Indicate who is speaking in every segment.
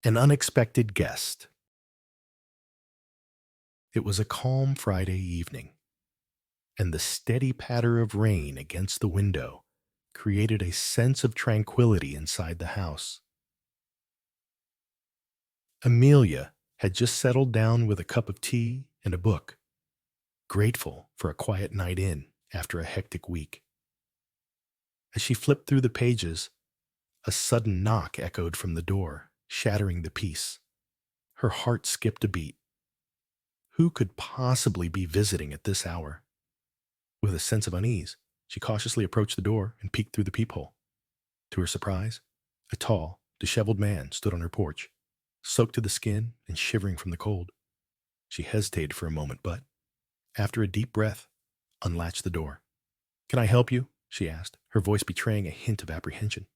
Speaker 1: An unexpected guest. It was a calm Friday evening, and the steady patter of rain against the window created a sense of tranquility inside the house. Amelia had just settled down with a cup of tea and a book, grateful for a quiet night in after a hectic week. As she flipped through the pages, a sudden knock echoed from the door, shattering the peace. Her heart skipped a beat. Who could possibly be visiting at this hour? With a sense of unease, she cautiously approached the door and peeked through the peephole. To her surprise, a tall, disheveled man stood on her porch, soaked to the skin and shivering from the cold. She hesitated for a moment, but, after a deep breath, unlatched the door. "Can I help you?" she asked, her voice betraying a hint of apprehension.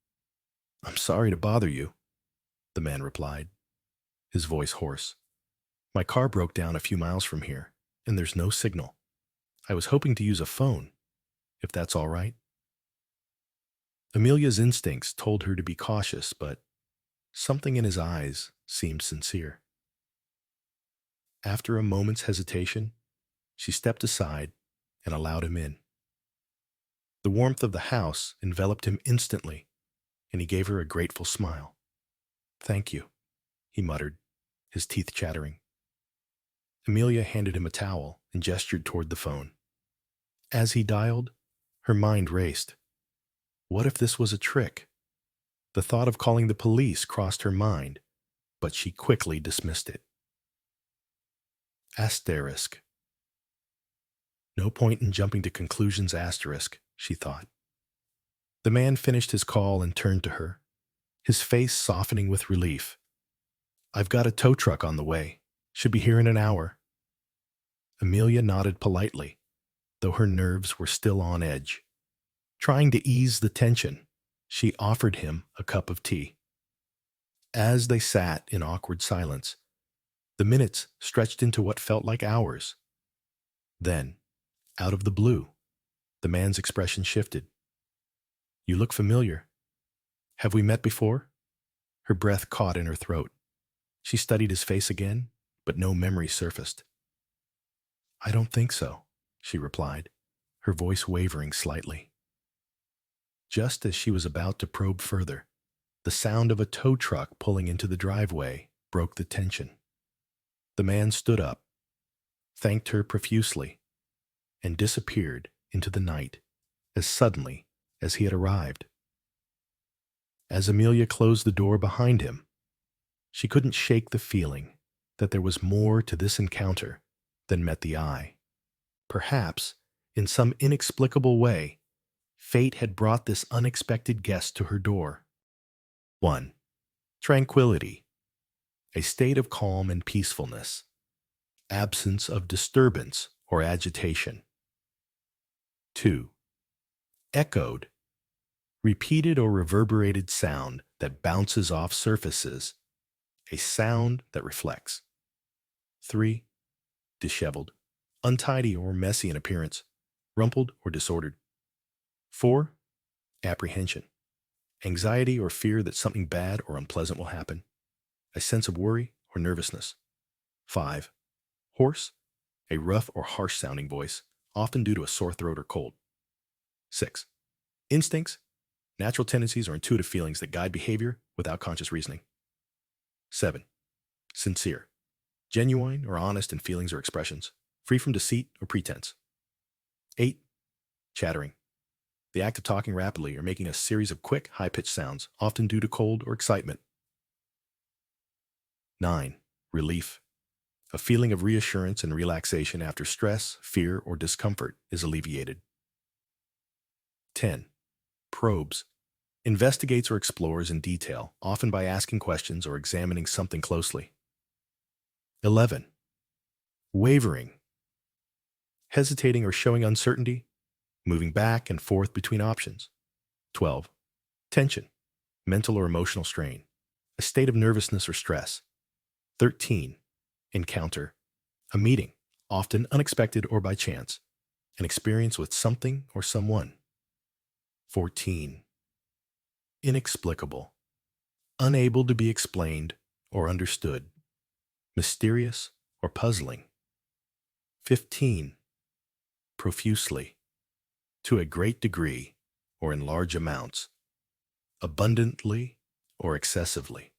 Speaker 1: "I'm sorry to bother you," the man replied, his voice hoarse. "My car broke down a few miles from here, and there's no signal. I was hoping to use a phone, if that's all right." Amelia's instincts told her to be cautious, but something in his eyes seemed sincere. After a moment's hesitation, she stepped aside and allowed him in. The warmth of the house enveloped him instantly, and he gave her a grateful smile. "Thank you," he muttered, his teeth chattering. Amelia handed him a towel and gestured toward the phone. As he dialed, her mind raced. What if this was a trick? The thought of calling the police crossed her mind, but she quickly dismissed it. Asterisk. No point in jumping to conclusions, asterisk, she thought. The man finished his call and turned to her, his face softening with relief. "I've got a tow truck on the way. Should be here in an hour." Amelia nodded politely, though her nerves were still on edge. Trying to ease the tension, she offered him a cup of tea. As they sat in awkward silence, the minutes stretched into what felt like hours. Then, out of the blue, the man's expression shifted. "You look familiar. Have we met before?" Her breath caught in her throat. She studied his face again, but no memory surfaced. "I don't think so," she replied, her voice wavering slightly. Just as she was about to probe further, the sound of a tow truck pulling into the driveway broke the tension. The man stood up, thanked her profusely, and disappeared into the night as suddenly as he had arrived. As Amelia closed the door behind him, she couldn't shake the feeling that there was more to this encounter than met the eye. Perhaps, in some inexplicable way, fate had brought this unexpected guest to her door. 1. Tranquility. A state of calm and peacefulness. Absence of disturbance or agitation. 2. Echoed. Repeated or reverberated sound that bounces off surfaces. A sound that reflects. 3. Disheveled. Untidy or messy in appearance. Rumpled or disordered. 4. Apprehension. Anxiety or fear that something bad or unpleasant will happen. A sense of worry or nervousness. 5. Hoarse. A rough or harsh sounding voice, often due to a sore throat or cold. 6. Instincts. Natural tendencies or intuitive feelings that guide behavior without conscious reasoning. 7. Sincere. Genuine or honest in feelings or expressions, free from deceit or pretense. 8. Chattering. The act of talking rapidly or making a series of quick, high-pitched sounds, often due to cold or excitement. 9. Relief. A feeling of reassurance and relaxation after stress, fear, or discomfort is alleviated. 10. Probes. Investigates or explores in detail, often by asking questions or examining something closely. 11. Wavering. Hesitating or showing uncertainty, moving back and forth between options. 12. Tension. Mental or emotional strain. A state of nervousness or stress. 13. Encounter. A meeting, often unexpected or by chance. An experience with something or someone. 14. Inexplicable. Unable to be explained or understood, mysterious or puzzling. 15. Profusely, to a great degree or in large amounts, abundantly or excessively.